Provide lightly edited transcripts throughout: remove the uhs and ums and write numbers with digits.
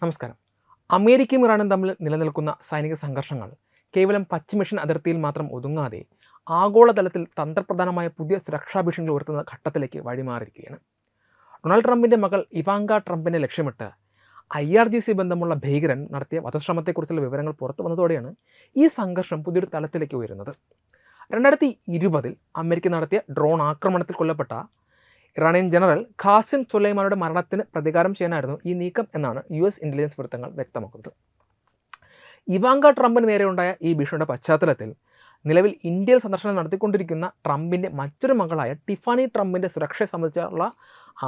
നമസ്കാരം. അമേരിക്കയും ഇറാനും തമ്മിൽ നിലനിൽക്കുന്ന സൈനിക സംഘർഷങ്ങൾ കേവലം പശ്ചിമേഷ്യൻ അതിർത്തിയിൽ മാത്രം ഒതുങ്ങാതെ ആഗോളതലത്തിൽ തന്ത്രപ്രധാനമായ പുതിയ സുരക്ഷാ ഭീഷണികൾ ഉയർത്തുന്ന ഘട്ടത്തിലേക്ക് വഴിമാറിയിരിക്കുകയാണ്. ഡൊണാൾഡ് ട്രംപിൻ്റെ മകൾ ഇവാങ്ക ട്രംപിനെ ലക്ഷ്യമിട്ട് IRGC ബന്ധമുള്ള ഭീകരൻ നടത്തിയ വധശ്രമത്തെക്കുറിച്ചുള്ള വിവരങ്ങൾ പുറത്തു വന്നതോടെയാണ് ഈ സംഘർഷം പുതിയൊരു തലത്തിലേക്ക് ഉയരുന്നത്. 2020 അമേരിക്ക നടത്തിയ ഡ്രോൺ ആക്രമണത്തിൽ കൊല്ലപ്പെട്ട ഇറാനിയൻ ജനറൽ ഖാസിം സുലൈമാനിയുടെ മരണത്തിന് പ്രതികാരം ചെയ്യാനായിരുന്നു ഈ നീക്കം എന്നാണ് US ഇൻ്റലിജൻസ് വൃത്തങ്ങൾ വ്യക്തമാക്കുന്നത്. ഇവാങ്ക ട്രംപിന് നേരെയുണ്ടായ ഈ ഭീഷണിയുടെ പശ്ചാത്തലത്തിൽ നിലവിൽ ഇന്ത്യയിൽ സന്ദർശനം നടത്തിക്കൊണ്ടിരിക്കുന്ന ട്രംപിൻ്റെ മറ്റൊരു മകളായ ടിഫാനി ട്രംപിൻ്റെ സുരക്ഷയെ സംബന്ധിച്ചുള്ള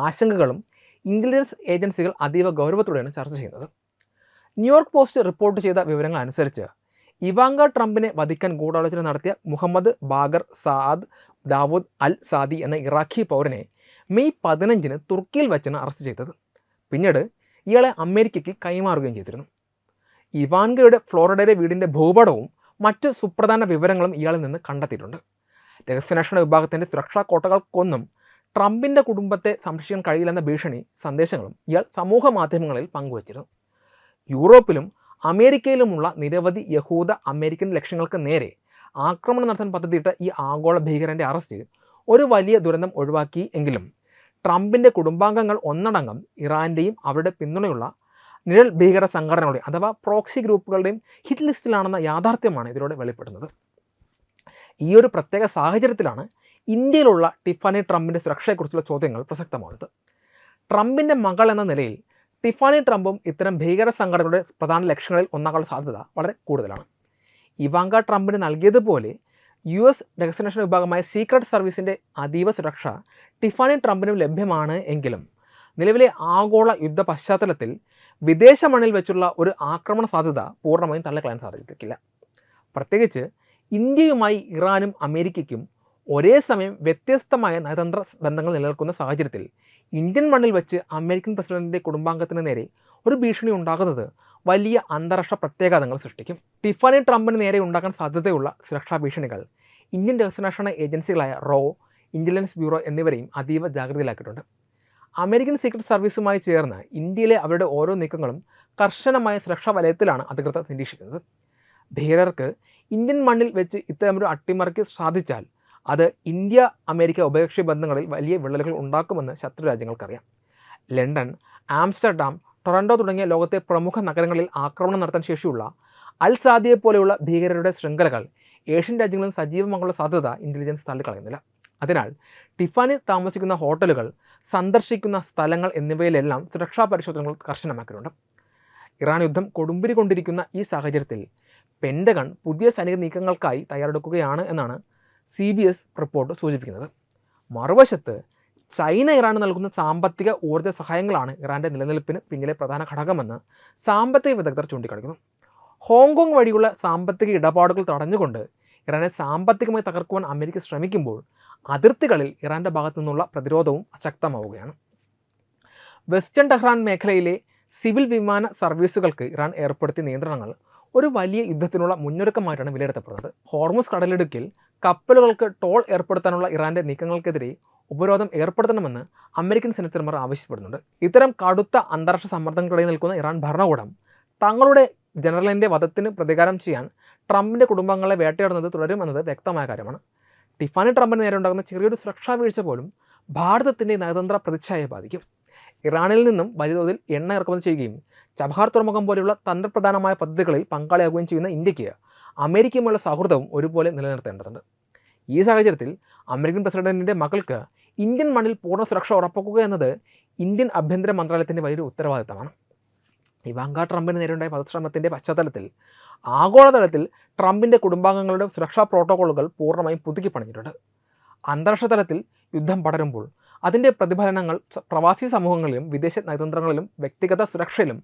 ആശങ്കകളും ഇൻ്റലിജൻസ് ഏജൻസികൾ അതീവ ഗൗരവത്തോടെയാണ് ചർച്ച ചെയ്യുന്നത്. ന്യൂയോർക്ക് പോസ്റ്റ് റിപ്പോർട്ട് ചെയ്ത വിവരങ്ങൾ അനുസരിച്ച് ഇവാങ്ക ട്രംപിനെ വധിക്കാൻ ഗൂഢാലോചന നടത്തിയ മുഹമ്മദ് ബാഗർ സാദ് ദാവൂദ് അൽ സാദി എന്ന ഇറാഖി പൗരനെ മെയ് 15 തുർക്കിയിൽ വെച്ചാണ് അറസ്റ്റ് ചെയ്തത്. പിന്നീട് ഇയാളെ അമേരിക്കയ്ക്ക് കൈമാറുകയും ചെയ്തിരുന്നു. ഇവാൻകയുടെ ഫ്ലോറിഡയിലെ വീടിൻ്റെ ഭൂപടവും മറ്റ് സുപ്രധാന വിവരങ്ങളും ഇയാളിൽ നിന്ന് കണ്ടെത്തിയിട്ടുണ്ട്. രഹസ്യാന്വേഷണ വിഭാഗത്തിൻ്റെ സുരക്ഷാ കോട്ടകൾക്കൊന്നും ട്രംപിൻ്റെ കുടുംബത്തെ സംരക്ഷിക്കാൻ കഴിയില്ലെന്ന ഭീഷണി സന്ദേശങ്ങളും ഇയാൾ സമൂഹ മാധ്യമങ്ങളിൽ പങ്കുവച്ചിരുന്നു. യൂറോപ്പിലും അമേരിക്കയിലുമുള്ള നിരവധി യഹൂദ അമേരിക്കൻ ലക്ഷ്യങ്ങൾക്ക് നേരെ ആക്രമണം നടത്താൻ പദ്ധതിയിട്ട ഈ ആഗോള ഭീകരൻ്റെ അറസ്റ്റ് ഒരു വലിയ ദുരന്തം ഒഴിവാക്കി എങ്കിലും ട്രംപിൻ്റെ കുടുംബാംഗങ്ങൾ ഒന്നടങ്കം ഇറാൻ്റെയും അവരുടെ പിന്തുണയുള്ള നിഴൽ ഭീകര സംഘടനകളുടെ അഥവാ പ്രോക്സി ഗ്രൂപ്പുകളുടെയും ഹിറ്റ് ലിസ്റ്റിലാണെന്ന യാഥാർത്ഥ്യമാണ് ഇതിലൂടെ വെളിപ്പെടുന്നത്. ഈ ഒരു പ്രത്യേക സാഹചര്യത്തിലാണ് ഇന്ത്യയിലുള്ള ടിഫാനി ട്രംപിൻ്റെ സുരക്ഷയെക്കുറിച്ചുള്ള ചോദ്യങ്ങൾ പ്രസക്തമാകുന്നത്. ട്രംപിൻ്റെ മകൾ എന്ന നിലയിൽ ടിഫാനി ട്രംപും ഇത്തരം ഭീകര സംഘടനകളുടെ പ്രധാന ലക്ഷ്യങ്ങളിൽ ഒന്നാകാനുള്ള സാധ്യത വളരെ കൂടുതലാണ്. ഇവാങ്ക ട്രംപിന് നൽകിയതുപോലെ US രഹസ്യാന്വേഷണ വിഭാഗമായ സീക്രട്ട് സർവീസിൻ്റെ അതീവ സുരക്ഷ ടിഫാനി ട്രംപിനും ലഭ്യമാണ് എങ്കിലും നിലവിലെ ആഗോള യുദ്ധ പശ്ചാത്തലത്തിൽ വിദേശ മണ്ണിൽ വെച്ചുള്ള ഒരു ആക്രമണ സാധ്യത പൂർണ്ണമായും തള്ളിക്കളയാൻ സാധിക്കില്ല. പ്രത്യേകിച്ച് ഇന്ത്യയുമായി ഇറാനും അമേരിക്കയ്ക്കും ഒരേ സമയം വ്യത്യസ്തമായ നയതന്ത്ര ബന്ധങ്ങൾ നിലനിൽക്കുന്ന സാഹചര്യത്തിൽ ഇന്ത്യൻ മണ്ണിൽ വെച്ച് അമേരിക്കൻ പ്രസിഡന്റിൻ്റെ കുടുംബാംഗത്തിന് നേരെ ഒരു ഭീഷണി ഉണ്ടാകുന്നത് വലിയ അന്താരാഷ്ട്ര പ്രത്യാഘാതങ്ങൾ സൃഷ്ടിക്കും. ടിഫാനി ട്രംപിന് നേരെ ഉണ്ടാക്കാൻ സാധ്യതയുള്ള സുരക്ഷാ ഭീഷണികൾ ഇന്ത്യൻ രഹസ്യാന്വേഷണ ഏജൻസികളായ റോ, ഇൻ്റലിജൻസ് ബ്യൂറോ എന്നിവരെയും അതീവ ജാഗ്രതയിലാക്കിയിട്ടുണ്ട്. അമേരിക്കൻ സീക്രട്ട് സർവീസുമായി ചേർന്ന് ഇന്ത്യയിലെ അവരുടെ ഓരോ നീക്കങ്ങളും കർശനമായ സുരക്ഷാ വലയത്തിലാണ് അധികൃതർ നിരീക്ഷിക്കുന്നത്. ഭീകരർക്ക് ഇന്ത്യൻ മണ്ണിൽ വെച്ച് ഇത്തരമൊരു അട്ടിമറിക്ക് സാധിച്ചാൽ അത് ഇന്ത്യ അമേരിക്ക ഉഭയകക്ഷി ബന്ധങ്ങളിൽ വലിയ വിള്ളലുകൾ ഉണ്ടാക്കുമെന്ന് ശത്രു രാജ്യങ്ങൾക്കറിയാം. ലണ്ടൻ, ആംസ്റ്റർഡാം, ടൊറൻഡോ തുടങ്ങിയ ലോകത്തെ പ്രമുഖ നഗരങ്ങളിൽ ആക്രമണം നടത്താൻ ശേഷിയുള്ള അൽ സാദിയെ പോലെയുള്ള ഭീകരരുടെ ശൃംഖലകൾ ഏഷ്യൻ രാജ്യങ്ങളിൽ സജീവമാകാനുള്ള സാധ്യത ഇൻ്റലിജൻസ് തള്ളിക്കളയുന്നില്ല. അതിനാൽ ടിഫാനി താമസിക്കുന്ന ഹോട്ടലുകൾ, സന്ദർശിക്കുന്ന സ്ഥലങ്ങൾ എന്നിവയിലെല്ലാം സുരക്ഷാ പരിശോധനകൾ കർശനമാക്കിയിട്ടുണ്ട്. ഇറാൻ യുദ്ധം കൊടുമ്പിരി കൊണ്ടിരിക്കുന്ന ഈ സാഹചര്യത്തിൽ പെൻറ്റഗൺ പുതിയ സൈനിക നീക്കങ്ങൾക്കായി തയ്യാറെടുക്കുകയാണ് എന്നാണ് CBS റിപ്പോർട്ട് സൂചിപ്പിക്കുന്നത്. മറുവശത്ത് ചൈന ഇറാന് നൽകുന്ന സാമ്പത്തിക ഊർജ്ജ സഹായങ്ങളാണ് ഇറാൻ്റെ നിലനിൽപ്പിന് പിന്നിലെ പ്രധാന ഘടകമെന്ന് സാമ്പത്തിക വിദഗ്ധർ ചൂണ്ടിക്കാണിക്കുന്നു. ഹോങ്കോങ് വഴിയുള്ള സാമ്പത്തിക ഇടപാടുകൾ തടഞ്ഞുകൊണ്ട് ഇറാനെ സാമ്പത്തികമായി തകർക്കുവാൻ അമേരിക്ക ശ്രമിക്കുമ്പോൾ അതിർത്തികളിൽ ഇറാൻ്റെ ഭാഗത്തു നിന്നുള്ള പ്രതിരോധവും ശക്തമാവുകയാണ്. വെസ്റ്റേൺ ടെഹ്റാൻ മേഖലയിലെ സിവിൽ വിമാന സർവീസുകൾക്ക് ഇറാൻ ഏർപ്പെടുത്തിയ നിയന്ത്രണങ്ങൾ ഒരു വലിയ യുദ്ധത്തിനുള്ള മുന്നൊരുക്കമായിട്ടാണ് വിലയിരുത്തപ്പെടുന്നത്. ഹോർമുസ് കടലിടുക്കിൽ കപ്പലുകൾക്ക് ടോൾ ഏർപ്പെടുത്താനുള്ള ഇറാൻ്റെ നീക്കങ്ങൾക്കെതിരെ ഉപരോധം ഏർപ്പെടുത്തണമെന്ന് അമേരിക്കൻ സെനറ്റർമാർ ആവശ്യപ്പെടുന്നുണ്ട്. ഇത്തരം കടുത്ത അന്താരാഷ്ട്ര സമ്മർദ്ദങ്ങൾക്കിടയിൽ നിൽക്കുന്ന ഇറാൻ ഭരണകൂടം തങ്ങളുടെ ജനറലിൻ്റെ വധത്തിന് പ്രതികാരം ചെയ്യാൻ ട്രംപിൻ്റെ കുടുംബാംഗങ്ങളെ വേട്ടയാടുന്നത് തുടരുമെന്നത് വ്യക്തമായ കാര്യമാണ്. ടിഫാനി ട്രംപിന് നേരെ ഉണ്ടാകുന്ന ചെറിയൊരു സുരക്ഷാ വീഴ്ച പോലും ഭാരതത്തിൻ്റെ നയതന്ത്ര പ്രതിച്ഛായയെ ബാധിക്കും. ഇറാനിൽ നിന്നും വലിയ തോതിൽ എണ്ണ ഇറക്കുമതി ചെയ്യുകയും ചബഹാർ തുറമുഖം പോലെയുള്ള തന്ത്രപ്രധാനമായ പദ്ധതികളിൽ പങ്കാളിയാകുകയും ചെയ്യുന്ന ഇന്ത്യക്ക് അമേരിക്കയുമായുള്ള സൗഹൃദവും ഒരുപോലെ നിലനിർത്തേണ്ടതുണ്ട്. ഈ സാഹചര്യത്തിൽ അമേരിക്കൻ പ്രസിഡന്റിൻ്റെ മകൾക്ക് ഇന്ത്യൻ മണ്ണിൽ പൂർണ്ണ സുരക്ഷ ഉറപ്പാക്കുക എന്നത് ഇന്ത്യൻ ആഭ്യന്തര മന്ത്രാലയത്തിൻ്റെ വലിയൊരു ഉത്തരവാദിത്തമാണ്. ഇവാങ്ക ട്രംപിന് നേരെയുണ്ടായ വധശ്രമത്തിൻ്റെ പശ്ചാത്തലത്തിൽ ആഗോളതലത്തിൽ ട്രംപിൻ്റെ കുടുംബാംഗങ്ങളുടെ സുരക്ഷാ പ്രോട്ടോക്കോളുകൾ പൂർണ്ണമായും പുതുക്കി പണിഞ്ഞിട്ടുണ്ട്. അന്താരാഷ്ട്ര തലത്തിൽ യുദ്ധം പടരുമ്പോൾ അതിൻ്റെ പ്രതിഫലനങ്ങൾ പ്രവാസി സമൂഹങ്ങളിലും വിദേശ നയതന്ത്രങ്ങളിലും വ്യക്തിഗത സുരക്ഷയിലും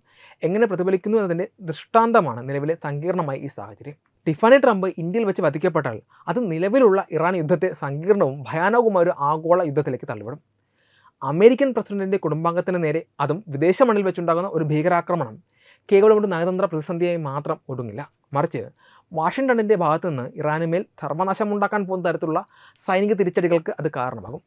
എങ്ങനെ പ്രതിഫലിക്കുന്നു എന്നതിൻ്റെ ദൃഷ്ടാന്തമാണ് നിലവിലെ സങ്കീർണമായ ഈ സാഹചര്യം. ടിഫാനി ട്രംപ് ഇന്ത്യയിൽ വെച്ച് വധിക്കപ്പെട്ടാൽ അത് നിലവിലുള്ള ഇറാൻ യുദ്ധത്തെ സങ്കീർണവും ഭയാനകവുമായ ഒരു ആഗോള യുദ്ധത്തിലേക്ക് തള്ളിവിടും. അമേരിക്കൻ പ്രസിഡന്റിൻ്റെ കുടുംബാംഗത്തിന് നേരെ അതും വിദേശ മണ്ണിൽ വെച്ചുണ്ടാകുന്ന ഒരു ഭീകരാക്രമണം കേവലം ഒരു നയതന്ത്ര പ്രതിസന്ധിയായി മാത്രം ഒടുങ്ങില്ല, മറിച്ച് വാഷിംഗ്ടണിൻ്റെ ഭാഗത്തുനിന്ന് ഇറാനുമേൽ സർവനാശമുണ്ടാക്കാൻ പോകുന്ന തരത്തിലുള്ള സൈനിക തിരിച്ചടികൾക്ക് അത് കാരണമാകും.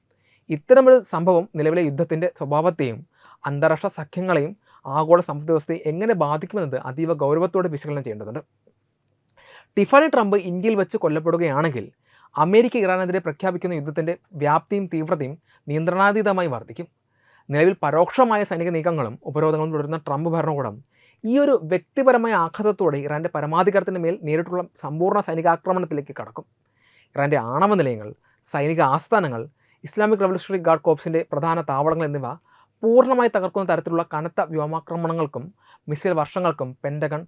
ഇത്തരമൊരു സംഭവം നിലവിലെ യുദ്ധത്തിൻ്റെ സ്വഭാവത്തെയും അന്താരാഷ്ട്ര സഖ്യങ്ങളെയും ആഗോള സമ്പദ്വ്യവസ്ഥയെ എങ്ങനെ ബാധിക്കുമെന്നത് അതീവ ഗൗരവത്തോടെ വിശകലനം ചെയ്യേണ്ടതുണ്ട്. ടിഫാനി ട്രംപ് ഇന്ത്യയിൽ വെച്ച് കൊല്ലപ്പെടുകയാണെങ്കിൽ അമേരിക്ക ഇറാനെതിരെ പ്രഖ്യാപിക്കുന്ന യുദ്ധത്തിൻ്റെ വ്യാപ്തിയും തീവ്രതയും നിയന്ത്രണാതീതമായി വർദ്ധിക്കും. നിലവിൽ പരോക്ഷമായ സൈനിക നീക്കങ്ങളും ഉപരോധങ്ങളും തുടരുന്ന ട്രംപ് ഭരണകൂടം ഈ ഒരു വ്യക്തിപരമായ ആഘാതത്തോടെ ഇറാൻ്റെ പരമാധികാരത്തിന് മേൽ നേരിട്ടുള്ള സമ്പൂർണ്ണ സൈനികാക്രമണത്തിലേക്ക് കടക്കും. ഇറാൻ്റെ ആണവ നിലയങ്ങൾ, സൈനിക ആസ്ഥാനങ്ങൾ, ഇസ്ലാമിക് റവല്യൂഷണറി ഗാർഡ് കോർപ്സിൻ്റെ പ്രധാന താവളങ്ങൾ എന്നിവ പൂർണ്ണമായി തകർക്കുന്ന തരത്തിലുള്ള കനത്ത വ്യോമാക്രമണങ്ങൾക്കും മിസൈൽ വർഷങ്ങൾക്കും പെൻറ്റഗൺ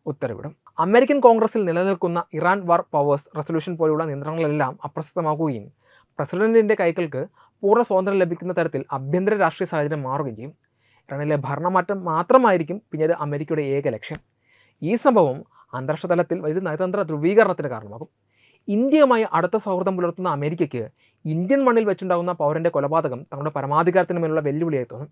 ഉത്തരവിടും. അമേരിക്കൻ കോൺഗ്രസിൽ നിലനിൽക്കുന്ന ഇറാൻ വാർ പവേഴ്സ് റെസൊല്യൂഷൻ പോലുള്ള നിയന്ത്രണങ്ങളെല്ലാം അപ്രസക്തമാക്കുകയും പ്രസിഡന്റിൻ്റെ കൈകൾക്ക് പൂർണ്ണ സ്വാതന്ത്ര്യം ലഭിക്കുന്ന തരത്തിൽ ആഭ്യന്തര രാഷ്ട്രീയ സാഹചര്യം മാറുകയും ചെയ്യും. ഇറാനിലെ ഭരണമാറ്റം മാത്രമായിരിക്കും പിന്നീട് അമേരിക്കയുടെ ഏക ലക്ഷ്യം. ഈ സംഭവം അന്താരാഷ്ട്ര തലത്തിൽ വലിയ നയതന്ത്ര ധ്രുവീകരണത്തിന് കാരണമാകും. ഇന്ത്യയുമായി അടുത്ത സൗഹൃദം പുലർത്തുന്ന അമേരിക്കയ്ക്ക് ഇന്ത്യൻ മണ്ണിൽ വെച്ചുണ്ടാകുന്ന പൗരൻ്റെ കൊലപാതകം തങ്ങളുടെ പരമാധികാരത്തിന് മേലുള്ള വെല്ലുവിളിയായി തോന്നും.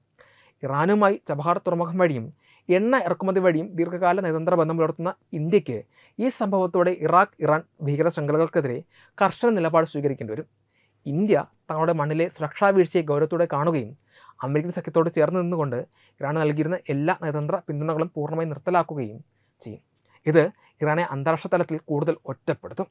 ഇറാനുമായി ചബഹാർ തുറമുഖം വഴിയും എണ്ണ ഇറക്കുമതി വഴിയും ദീർഘകാല നയതന്ത്ര ബന്ധം പുലർത്തുന്ന ഇന്ത്യക്ക് ഈ സംഭവത്തോടെ ഇറാൻ ഭീകര ശൃംഖലകൾക്കെതിരെ കർശന നിലപാട് സ്വീകരിക്കേണ്ടി വരും. ഇന്ത്യ തങ്ങളുടെ മണ്ണിലെ സുരക്ഷാ വീഴ്ചയെ ഗൗരവത്തോടെ കാണുകയും അമേരിക്കൻ സഖ്യത്തോട് ചേർന്ന് നിന്നുകൊണ്ട് ഇറാന് നൽകിയിരുന്ന എല്ലാ നയതന്ത്ര പിന്തുണകളും പൂർണ്ണമായി നിർത്തലാക്കുകയും ചെയ്യും. ഇത് ഇറാനെ അന്താരാഷ്ട്ര തലത്തിൽ കൂടുതൽ ഒറ്റപ്പെടുത്തും.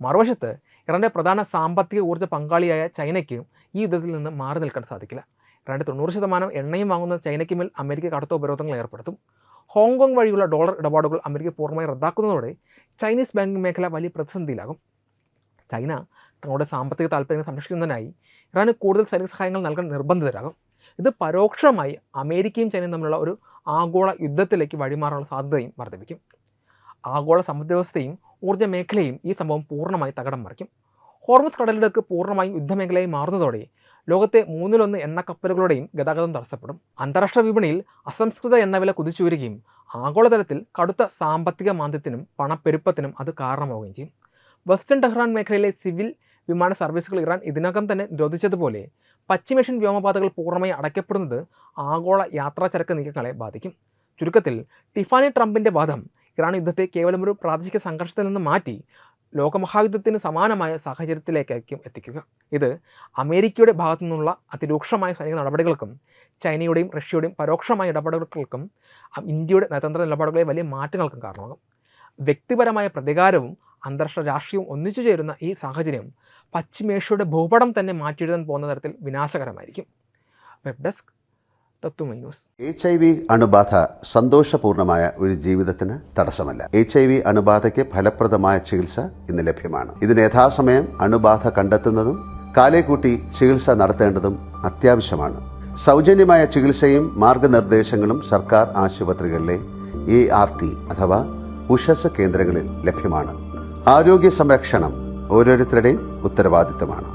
മറുവശത്ത് ഇറാൻ്റെ പ്രധാന സാമ്പത്തിക ഊർജ്ജ പങ്കാളിയായ ചൈനയ്ക്ക് ഈ യുദ്ധത്തിൽ നിന്ന് മാറി നിൽക്കാൻ സാധിക്കില്ല. ഇറാൻ്റെ 90% എണ്ണയും വാങ്ങുന്ന ചൈനയ്ക്ക് മേൽ അമേരിക്ക കടുത്ത ഉപരോധങ്ങൾ ഏർപ്പെടുത്തും. ഹോങ്കോങ് വഴിയുള്ള ഡോളർ ഇടപാടുകൾ അമേരിക്ക പൂർണ്ണമായി റദ്ദാക്കുന്നതോടെ ചൈനീസ് ബാങ്കിംഗ് മേഖല വലിയ പ്രതിസന്ധിയിലാകും. ചൈന തങ്ങളുടെ സാമ്പത്തിക താൽപ്പര്യങ്ങൾ സംരക്ഷിക്കുന്നതിനായി ഇറാന് കൂടുതൽ സൈനിക സഹായങ്ങൾ നൽകാൻ നിർബന്ധിതരാകും. ഇത് പരോക്ഷമായി അമേരിക്കയും ചൈനയും തമ്മിലുള്ള ഒരു ആഗോള യുദ്ധത്തിലേക്ക് വഴിമാറാനുള്ള സാധ്യതയും വർദ്ധിപ്പിക്കും. ആഗോള സമ്പദ്വ്യവസ്ഥയും ഊർജ്ജ മേഖലയും ഈ സംഭവം പൂർണ്ണമായി തകിടം മറിക്കും. ഹോർമുസ് കടലിടുക്ക് പൂർണ്ണമായും യുദ്ധമേഖലയായി മാറുന്നതോടെ ലോകത്തെ 1/3 എണ്ണക്കപ്പലുകളുടെയും ഗതാഗതം തടസ്സപ്പെടും. അന്താരാഷ്ട്ര വിപണിയിൽ അസംസ്കൃത എണ്ണവില കുതിച്ചുയരുകയും ആഗോളതലത്തിൽ കടുത്ത സാമ്പത്തിക മാന്ദ്യത്തിനും പണപ്പെരുപ്പത്തിനും അത് കാരണമാവുകയും ചെയ്യും. വെസ്റ്റേൺ ടെഹ്റാൻ മേഖലയിലെ സിവിൽ വിമാന സർവീസുകൾ ഇറാൻ ഇതിനകം തന്നെ നിരോധിച്ചതുപോലെ പശ്ചിമേഷ്യൻ വ്യോമപാതകൾ പൂർണ്ണമായി അടയ്ക്കപ്പെടുന്നത് ആഗോള യാത്രാചരക്ക് നീക്കങ്ങളെ ബാധിക്കും. ചുരുക്കത്തിൽ ടിഫാനി ട്രംപിൻ്റെ വാദം ഇറാൻ യുദ്ധത്തെ കേവലം ഒരു പ്രാദേശിക സംഘർഷത്തിൽ നിന്ന് മാറ്റി ലോകമഹായുദ്ധത്തിന് സമാനമായ സാഹചര്യത്തിലേക്കായിരിക്കും എത്തിക്കുക. ഇത് അമേരിക്കയുടെ ഭാഗത്തു നിന്നുള്ള അതിരൂക്ഷമായ സൈനിക നടപടികൾക്കും ചൈനയുടെയും റഷ്യയുടെയും പരോക്ഷമായ ഇടപെടലുകൾക്കും ഇന്ത്യയുടെ നയതന്ത്ര നിലപാടുകളിലെ വലിയ മാറ്റങ്ങൾക്കും കാരണമാകും. വ്യക്തിപരമായ പ്രതികാരവും അന്താരാഷ്ട്ര രാഷ്ട്രീയവും ഒന്നിച്ചു ചേരുന്ന ഈ സാഹചര്യം പശ്ചിമേഷ്യയുടെ ഭൂപടം തന്നെ മാറ്റിയെഴുതാൻ പോകുന്ന തരത്തിൽ വിനാശകരമായിരിക്കും. വെബ് ഡെസ്ക് തത്വമൈ ന്യൂസ്. HIV അണുബാധ സന്തോഷപൂർണമായ ഒരു ജീവിതത്തിന് തടസ്സമല്ല. HIV അണുബാധയ്ക്ക് ഫലപ്രദമായ ചികിത്സ ഇന്ന് ലഭ്യമാണ്. ഇതിന് യഥാസമയം അണുബാധ കണ്ടെത്തുന്നതും കാലേക്കൂട്ടി ചികിത്സ നടത്തേണ്ടതും അത്യാവശ്യമാണ്. സൗജന്യമായ ചികിത്സയും മാർഗനിർദ്ദേശങ്ങളും സർക്കാർ ആശുപത്രികളിലെ ART അഥവാ ഉഷസ് കേന്ദ്രങ്ങളിൽ ലഭ്യമാണ്. ആരോഗ്യ സംരക്ഷണം ഓരോരുത്തരുടെയും ഉത്തരവാദിത്തമാണ്.